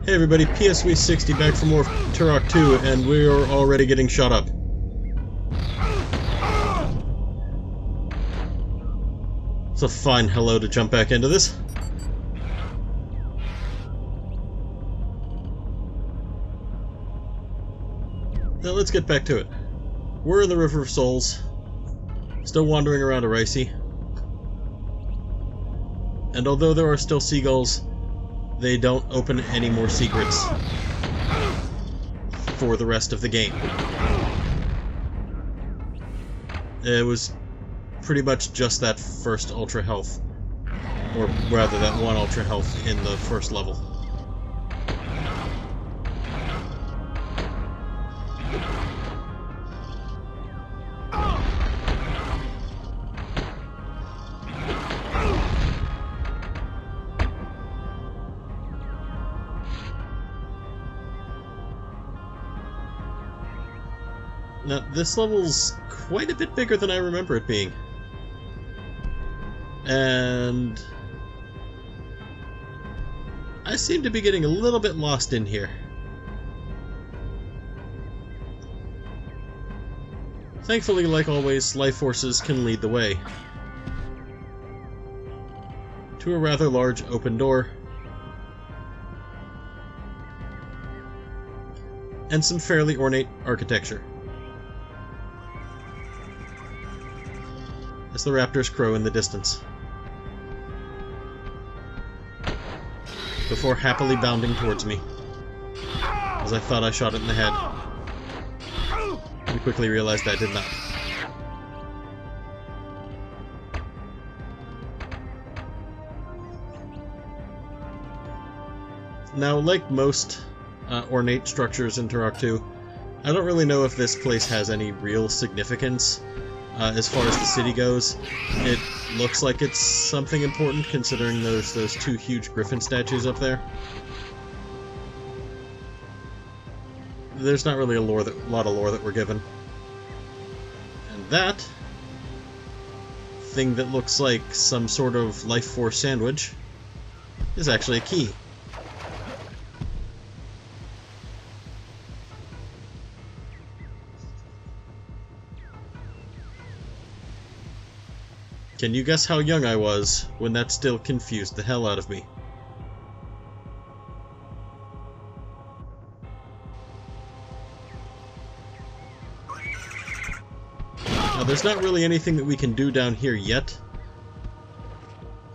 Hey everybody, PSV60 back for more Turok 2, and we're already getting shot up. It's a fine hello to jump back into this. Now let's get back to it. We're in the River of Souls, still wandering around Aricey. And although there are still seagulls, they don't open any more secrets for the rest of the game. It was pretty much just that first Ultra Health, or rather that one Ultra Health in the first level. Now, this level's quite a bit bigger than I remember it being. And I seem to be getting a little bit lost in here. Thankfully, like always, life forces can lead the way to a rather large open door and some fairly ornate architecture. As the raptors crow in the distance, before happily bounding towards me, as I thought I shot it in the head. We quickly realized I did not. Now, like most ornate structures in Turok 2, I don't really know if this place has any real significance. As far as the city goes, it looks like it's something important considering those two huge griffin statues up there. There's not really a lot of lore that we're given. And that thing that looks like some sort of life force sandwich is actually a key. Can you guess how young I was when that still confused the hell out of me? Now, there's not really anything that we can do down here yet.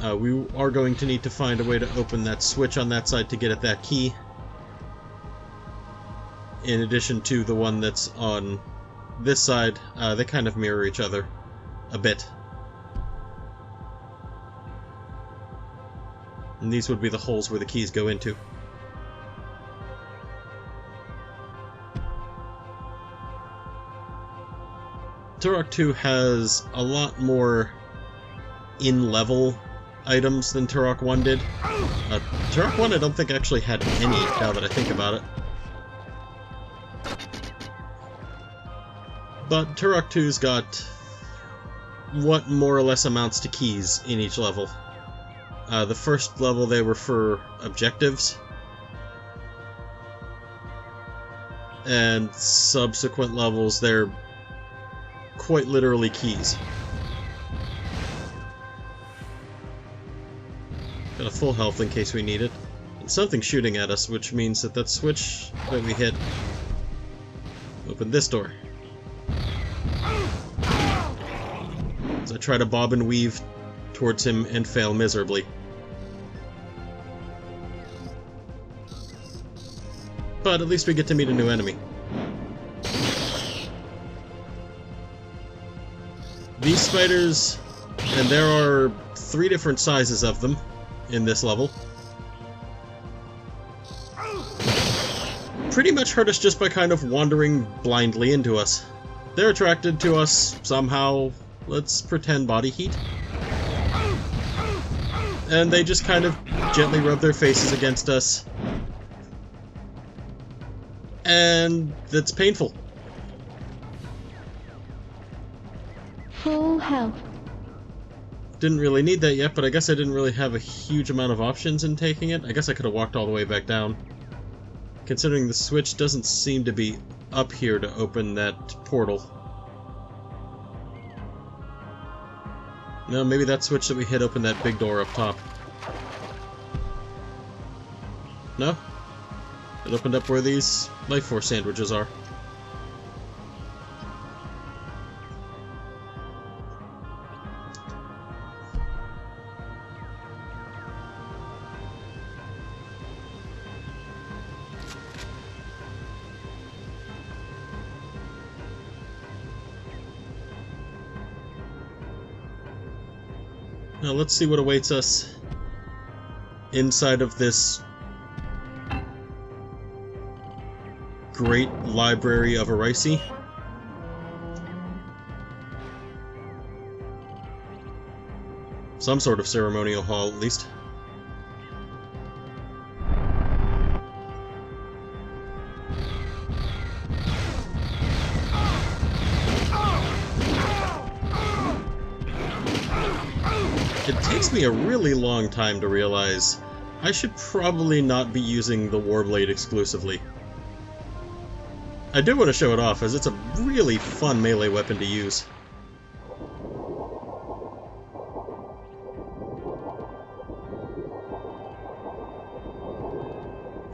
We are going to need to find a way to open that switch on that side to get at that key, in addition to the one that's on this side. They kind of mirror each other a bit. And these would be the holes where the keys go into. Turok 2 has a lot more in-level items than Turok 1 did. Turok 1 I don't think actually had any, now that I think about it. But Turok 2's got what more or less amounts to keys in each level. The first level they were for objectives, and subsequent levels they're quite literally keys. Got a full health in case we need it, and something shooting at us, which means that that switch that we hit opened this door. As I try to bob and weave towards him and fail miserably. But at least we get to meet a new enemy. These spiders, and there are 3 different sizes of them in this level, pretty much hurt us just by kind of wandering blindly into us. They're attracted to us somehow, let's pretend body heat. And they just kind of gently rub their faces against us. And that's painful. Full health. Didn't really need that yet, but I guess I didn't really have a huge amount of options in taking it. I guess I could have walked all the way back down. considering the switch doesn't seem to be up here to open that portal. No, maybe that switch that we hit opened that big door up top. No? It opened up where these Life Force sandwiches are. Now let's see what awaits us inside of this great library of Aricey. Some sort of ceremonial hall, at least. It takes me a really long time to realize I should probably not be using the Warblade exclusively. I do want to show it off, as it's a really fun melee weapon to use.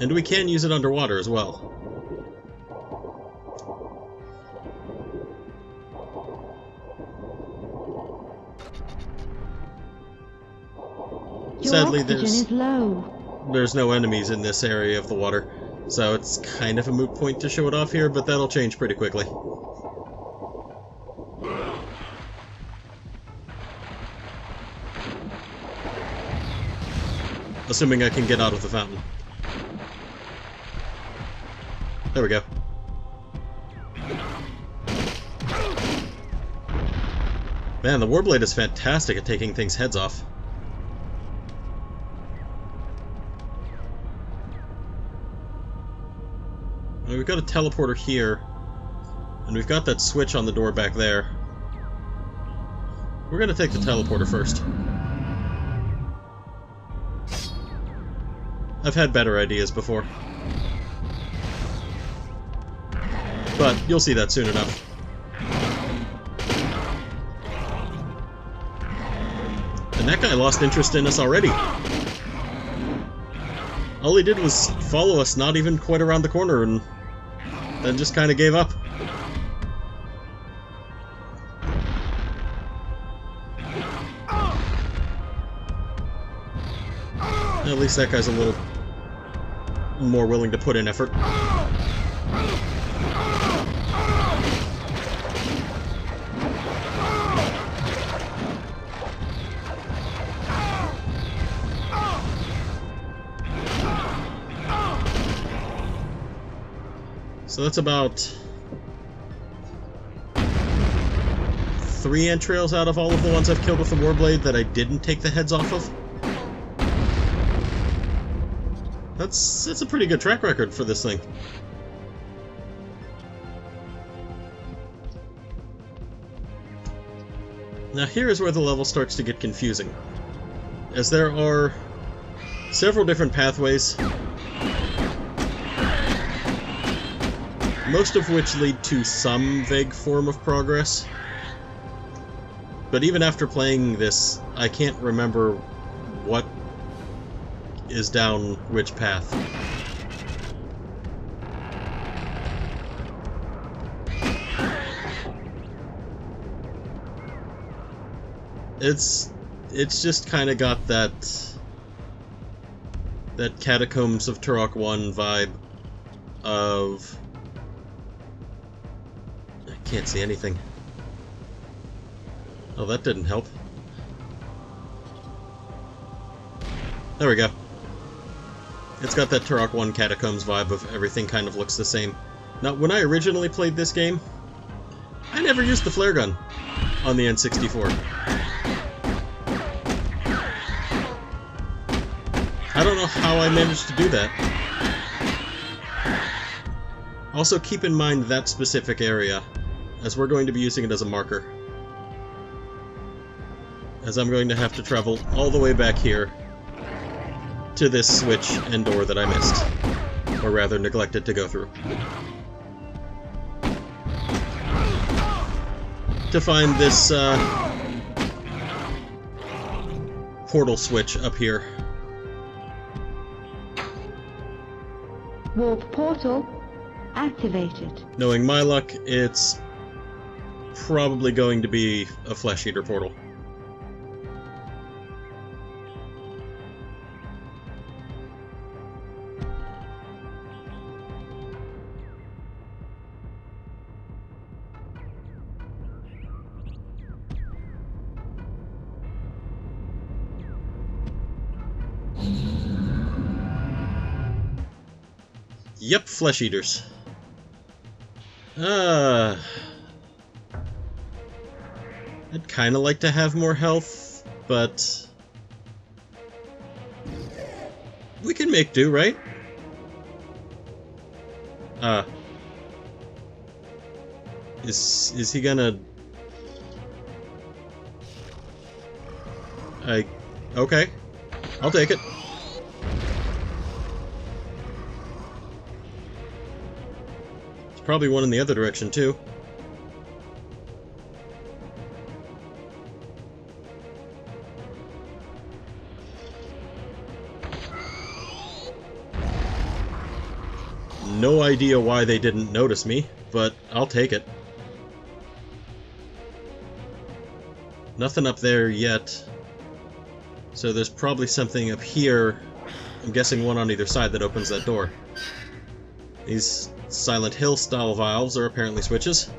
And we can use it underwater as well. Sadly, there's no enemies in this area of the water, so it's kind of a moot point to show it off here, but that'll change pretty quickly. Assuming I can get out of the fountain. There we go. Man, the Warblade is fantastic at taking things' heads off. We've got a teleporter here, and we've got that switch on the door back there. We're gonna take the teleporter first. I've had better ideas before. But you'll see that soon enough. And that guy lost interest in us already. All he did was follow us not even quite around the corner and then just kind of gave up. At least that guy's a little more willing to put in effort. So that's about 3 entrails out of all of the ones I've killed with the Warblade that I didn't take the heads off of. That's a pretty good track record for this thing. Now here is where the level starts to get confusing, as there are several different pathways, most of which lead to some vague form of progress. But even after playing this, I can't remember what is down which path. It's just kind of got that Catacombs of Turok 1 vibe of... I can't see anything. Oh, that didn't help. There we go. It's got that Turok 1 Catacombs vibe of everything kind of looks the same. Now, when I originally played this game, I never used the flare gun on the N64. I don't know how I managed to do that. Also, keep in mind that specific area, as we're going to be using it as a marker. As I'm going to have to travel all the way back here to this switch and door that I missed. Or rather, neglected to go through. To find this, portal switch up here. Warp portal activated. Knowing my luck, it's probably going to be a Flesh Eater portal. Yep, Flesh Eaters. I'd kinda like to have more health, but we can make do, right? Is he gonna... Okay. I'll take it. Probably one in the other direction, too. No idea why they didn't notice me, but I'll take it. Nothing up there yet. So there's probably something up here. I'm guessing one on either side that opens that door. These Silent Hill style valves are apparently switches.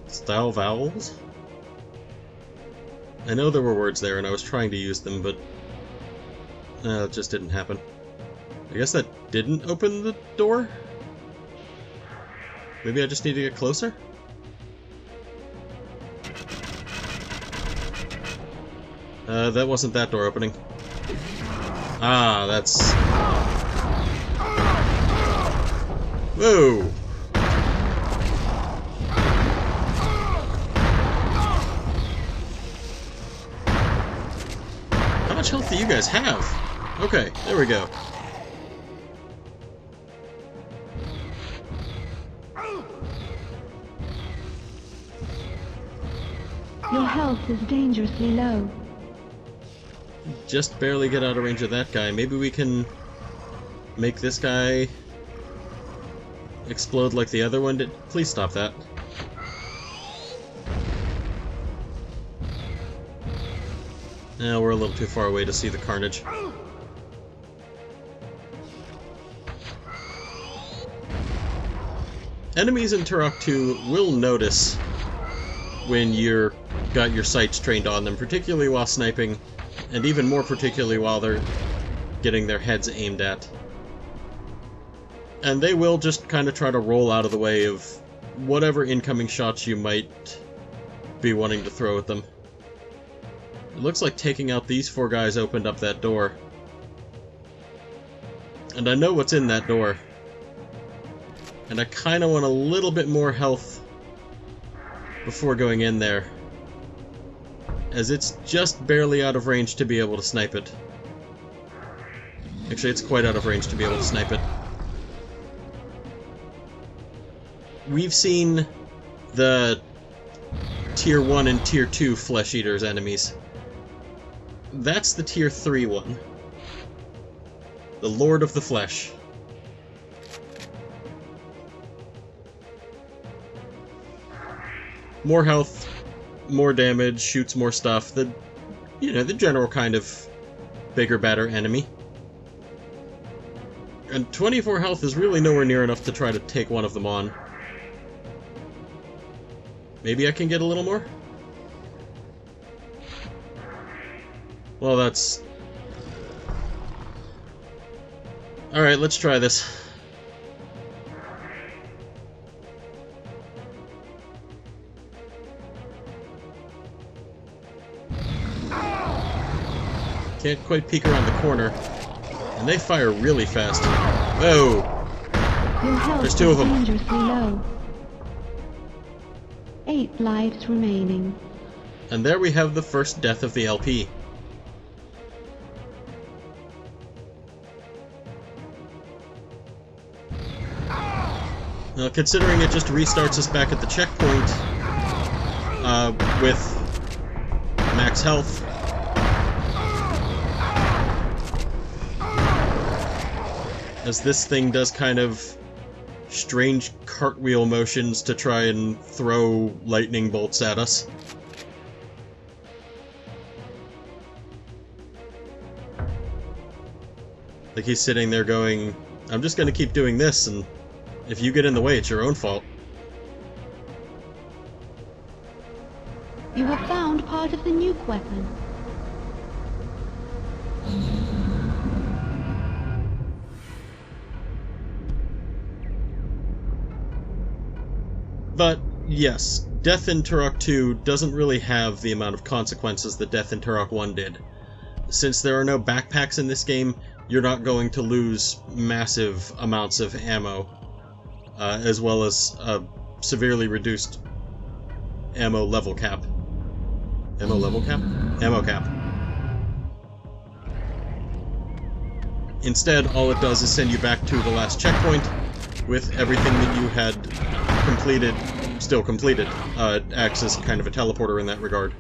Style valves? I know there were words there and I was trying to use them, but it just didn't happen. I guess that didn't open the door? Maybe I just need to get closer? That wasn't that door opening. Ah, that's... Whoa! How much health do you guys have? Okay, there we go. Your health is dangerously low. Just barely get out of range of that guy. Maybe we can make this guy explode like the other one did. Please stop that. Now we're a little too far away to see the carnage. Enemies in Turok 2 will notice when you're got your sights trained on them, particularly while sniping. And even more particularly while they're getting their heads aimed at. And they will just kind of try to roll out of the way of whatever incoming shots you might be wanting to throw at them. It looks like taking out these four guys opened up that door. And I know what's in that door. And I kind of want a little bit more health before going in there, as it's just barely out of range to be able to snipe it. Actually, it's quite out of range to be able to snipe it. We've seen the Tier 1 and Tier 2 Flesh Eaters enemies. That's the Tier 3 one. The Lord of the Flesh. More health, more damage, shoots more stuff. The general kind of bigger, badder enemy. And 24 health is really nowhere near enough to try to take one of them on. Maybe I can get a little more? Well, that's... Alright, let's try this. Can't quite peek around the corner. And they fire really fast. Whoa! There's two of them. 8 lives remaining. And there we have the first death of the LP. Now, considering it just restarts us back at the checkpoint with max health, as this thing does kind of strange cartwheel motions to try and throw lightning bolts at us. Like he's sitting there going, I'm just going to keep doing this, and if you get in the way, it's your own fault. You have found part of the nuke weapon. But, yes, death in Turok 2 doesn't really have the amount of consequences that death in Turok 1 did. Since there are no backpacks in this game, you're not going to lose massive amounts of ammo, as well as a severely reduced ammo level cap. Ammo level cap? Ammo cap. Instead, all it does is send you back to the last checkpoint with everything that you had completed, still completed. It acts as kind of a teleporter in that regard.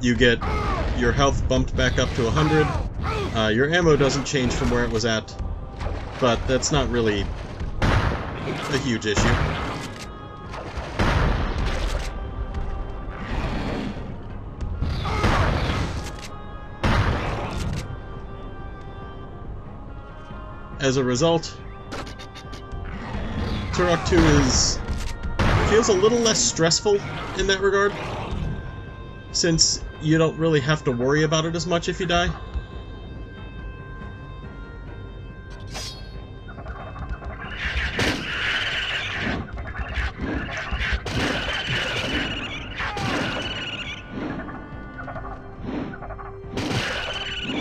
You get your health bumped back up to 100. Your ammo doesn't change from where it was at, but that's not really a huge issue. As a result, Turok 2 feels a little less stressful in that regard, since you don't really have to worry about it as much if you die.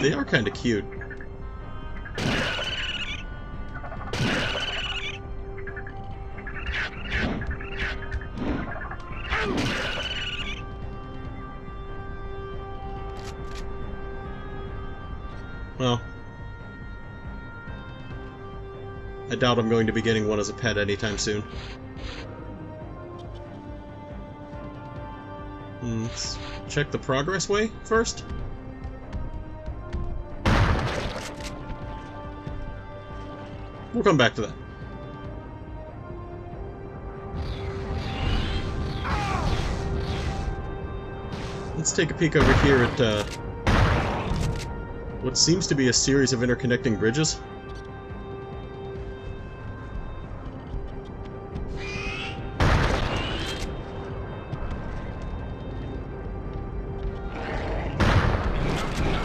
They are kind of cute. Well, I doubt I'm going to be getting one as a pet anytime soon. Let's check the progress way first. We'll come back to that. Let's take a peek over here at what seems to be a series of interconnecting bridges.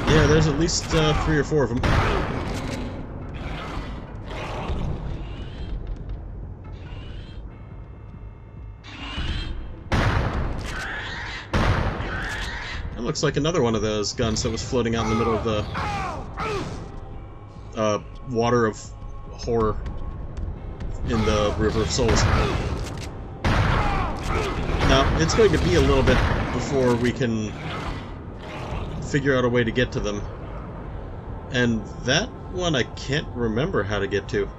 Yeah, there's at least 3 or 4 of them. That looks like another one of those guns that was floating out in the middle of the water of horror in the River of Souls. Now, it's going to be a little bit before we can figure out a way to get to them. And that one I can't remember how to get to.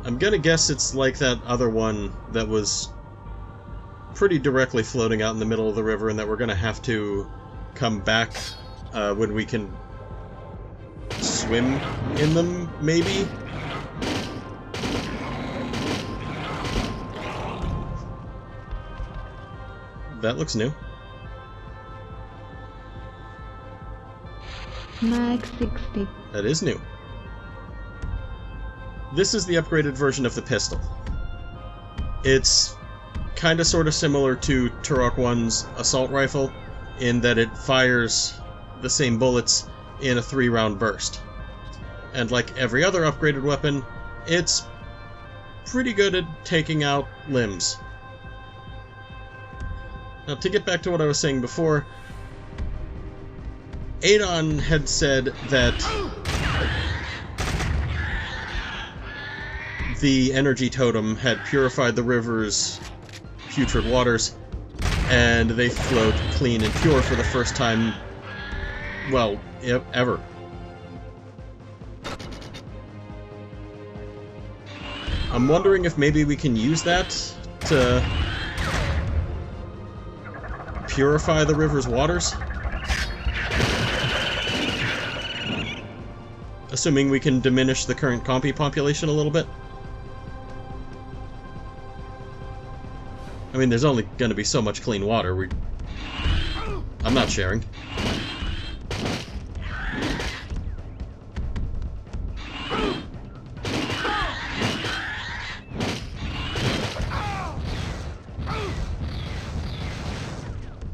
I'm gonna guess it's like that other one that was pretty directly floating out in the middle of the river, and that we're gonna have to come back when we can swim in them, maybe? That looks new. Mag 60. That is new. This is the upgraded version of the pistol. It's kinda sorta similar to Turok 1's assault rifle in that it fires the same bullets in a 3-round burst. And like every other upgraded weapon, it's pretty good at taking out limbs. Now, to get back to what I was saying before, Adon had said that the energy totem had purified the river's putrid waters, and they flowed clean and pure for the first time, well, ever. I'm wondering if maybe we can use that to purify the river's waters? Assuming we can diminish the current compy population a little bit. I mean, there's only going to be so much clean water. I'm not sharing.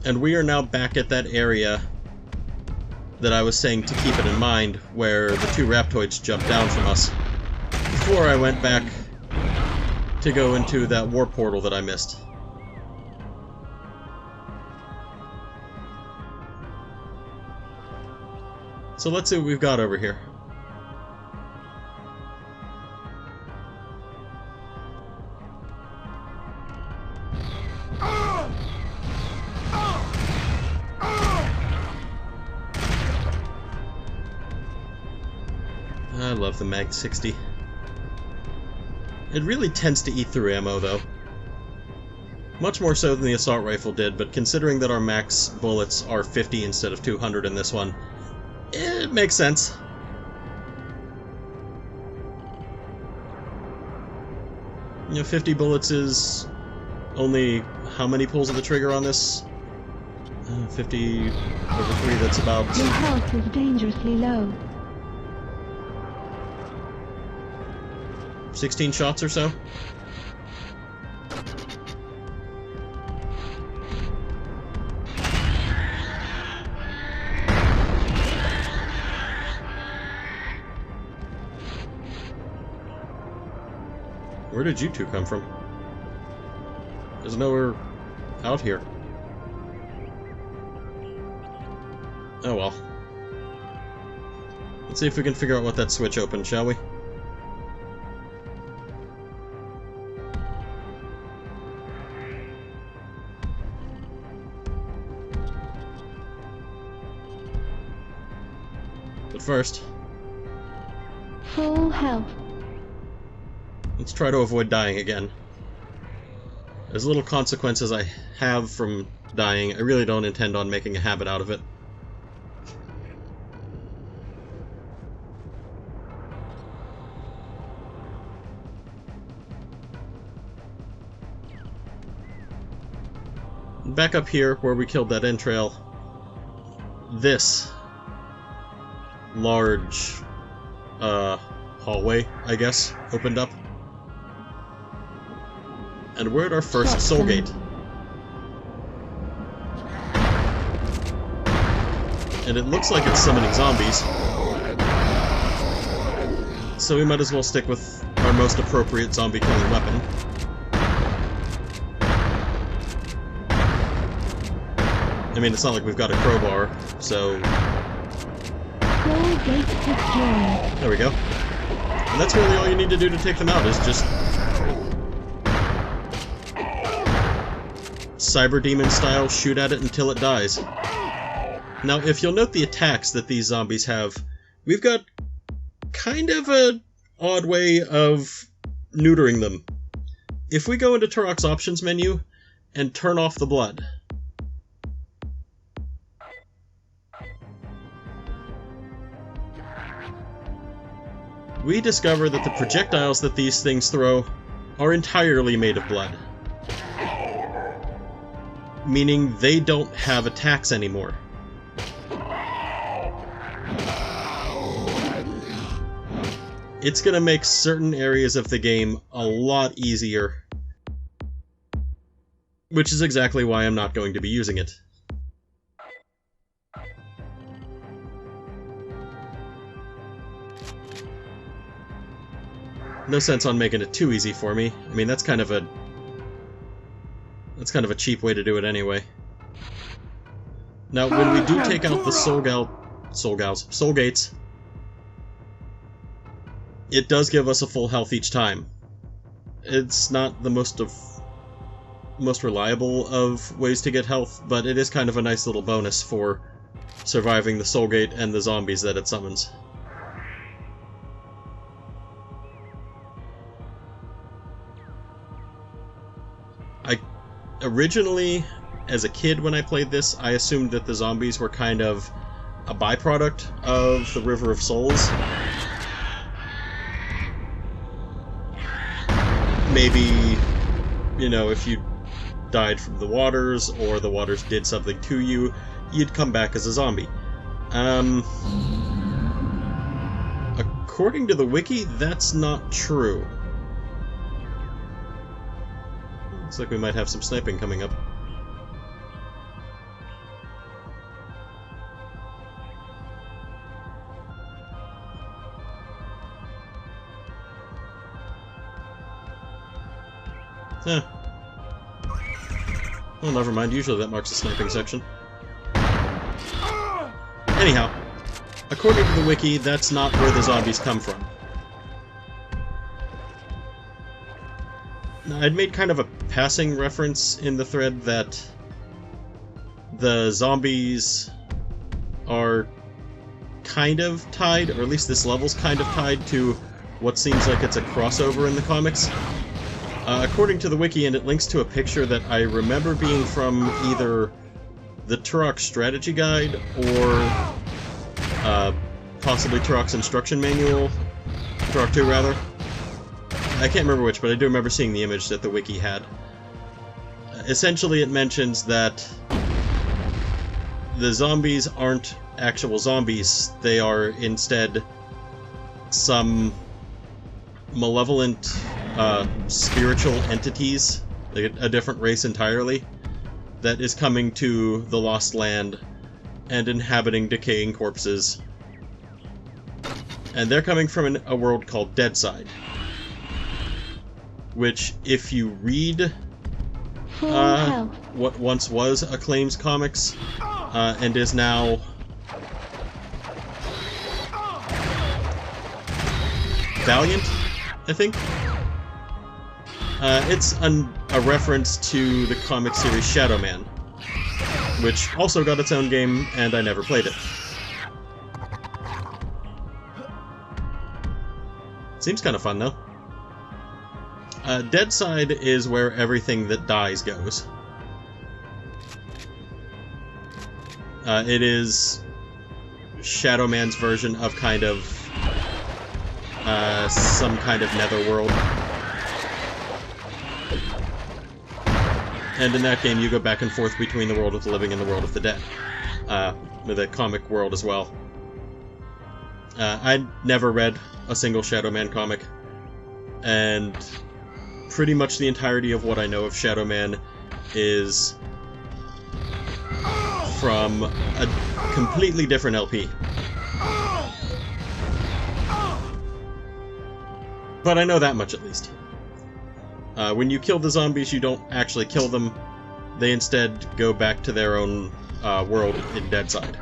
And we are now back at that area that I was saying to keep it in mind, where the two Raptoids jumped down from us, before I went back to go into that warp portal that I missed. So let's see what we've got over here. I love the Mag 60. It really tends to eat through ammo, though. Much more so than the assault rifle did, but considering that our max bullets are 50 instead of 200 in this one, it makes sense. You know, 50 bullets is only how many pulls of the trigger on this? 50 over 3, that's about... Your health is dangerously low. 16 shots or so? Where did you two come from? There's nowhere out here. Oh well. Let's see if we can figure out what that switch opened, shall we? But first, Full health. let's try to avoid dying again. As little consequence as I have from dying, I really don't intend on making a habit out of it. Back up here, where we killed that entrail, this large hallway, I guess, opened up. And we're at our first soul gate. And it looks like it's summoning zombies. So we might as well stick with our most appropriate zombie killing weapon. I mean, it's not like we've got a crowbar, so... Soul gate destroyed. There we go. And that's really all you need to do to take them out, is just... Cyber Demon style, shoot at it until it dies. Now, if you'll note the attacks that these zombies have, we've got kind of an odd way of neutering them. If we go into Turok's options menu and turn off the blood, we discover that the projectiles that these things throw are entirely made of blood. Meaning they don't have attacks anymore. It's gonna make certain areas of the game a lot easier. Which is exactly why I'm not going to be using it. No sense on making it too easy for me. I mean, that's kind of a cheap way to do it anyway. Now, when we do take out the soul gates, it does give us a full health each time. It's not the most reliable of ways to get health, but it is kind of a nice little bonus for surviving the Soul Gate and the zombies that it summons. Originally, as a kid when I played this, I assumed that the zombies were kind of a byproduct of the River of Souls. Maybe, you know, if you died from the waters, or the waters did something to you, you'd come back as a zombie. According to the wiki, that's not true. Looks like we might have some sniping coming up. Eh. Well, never mind. Usually that marks the sniping section. Anyhow, according to the wiki, that's not where the zombies come from. I'd made kind of a passing reference in the thread that the zombies are kind of tied, or at least this level's kind of tied to what seems like it's a crossover in the comics. According to the wiki, and it links to a picture that I remember being from either the Turok strategy guide or possibly Turok's instruction manual, Turok 2 rather. I can't remember which, but I do remember seeing the image that the wiki had. Essentially, it mentions that the zombies aren't actual zombies. They are instead some malevolent spiritual entities, a different race entirely, that is coming to the Lost Land and inhabiting decaying corpses. And they're coming from a world called Deadside, which, if you read what once was Acclaim's comics, and is now Valiant, I think. It's a reference to the comic series Shadow Man, which also got its own game, and I never played it. Seems kind of fun, though. Deadside is where everything that dies goes. It is Shadow Man's version of kind of some kind of netherworld. And in that game, you go back and forth between the world of the living and the world of the dead. With a comic world as well. I'd never read a single Shadow Man comic, and pretty much the entirety of what I know of Shadow Man is from a completely different LP. But I know that much at least. When you kill the zombies, you don't actually kill them. They instead go back to their own world in Deadside.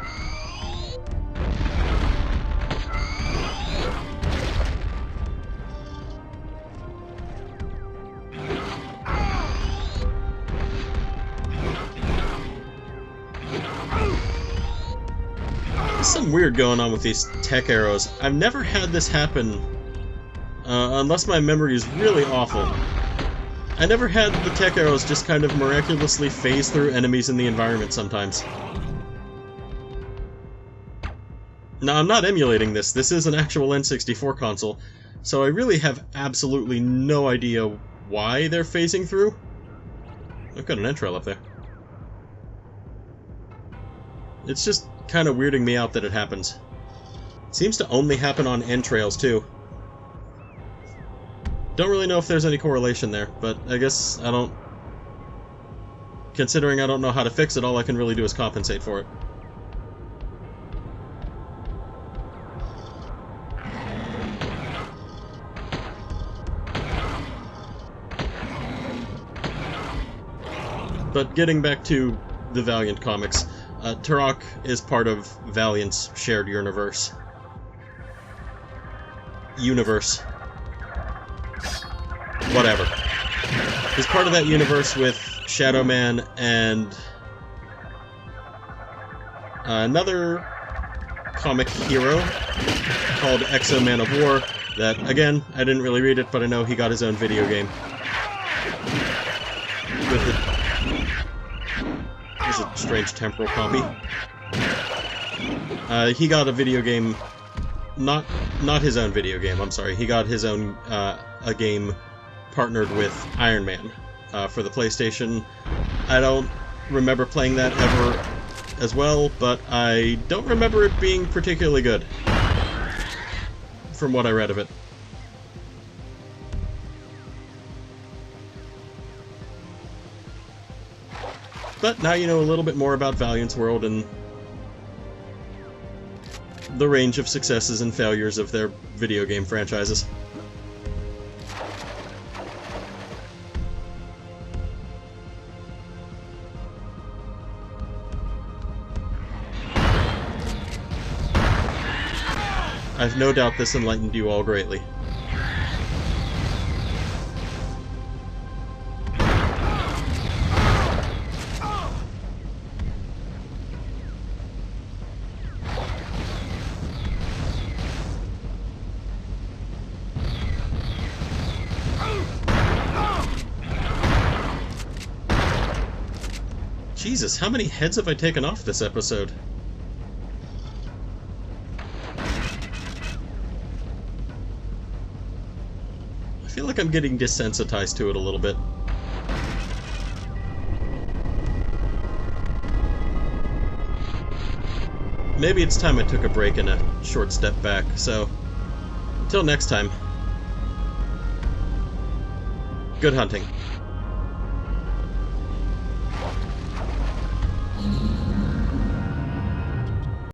There's something weird going on with these tech arrows. I've never had this happen, unless my memory is really awful. I never had the tech arrows just kind of miraculously phase through enemies in the environment sometimes. Now, I'm not emulating this. This is an actual N64 console, so I really have absolutely no idea why they're phasing through. I've got an entrail up there. It's just kind of weirding me out that it happens. It seems to only happen on entrails, too. Don't really know if there's any correlation there, but I guess I don't... Considering I don't know how to fix it, all I can really do is compensate for it. But getting back to the Valiant comics, Turok is part of Valiant's shared universe. whatever. He's part of that universe with Shadow Man and another comic hero called Exo Man of War that, again, I didn't really read it, but I know he got his own video game. With it. There's a strange temporal copy. He got a video game, not his own video game, I'm sorry. He got his own, a game partnered with Iron Man for the PlayStation. I don't remember playing that ever as well, but I don't remember it being particularly good, from what I read of it. But now you know a little bit more about Valiant's world and the range of successes and failures of their video game franchises. I've no doubt this enlightened you all greatly. Jesus, how many heads have I taken off this episode? I feel like I'm getting desensitized to it a little bit. Maybe it's time I took a break and a short step back, so until next time, good hunting.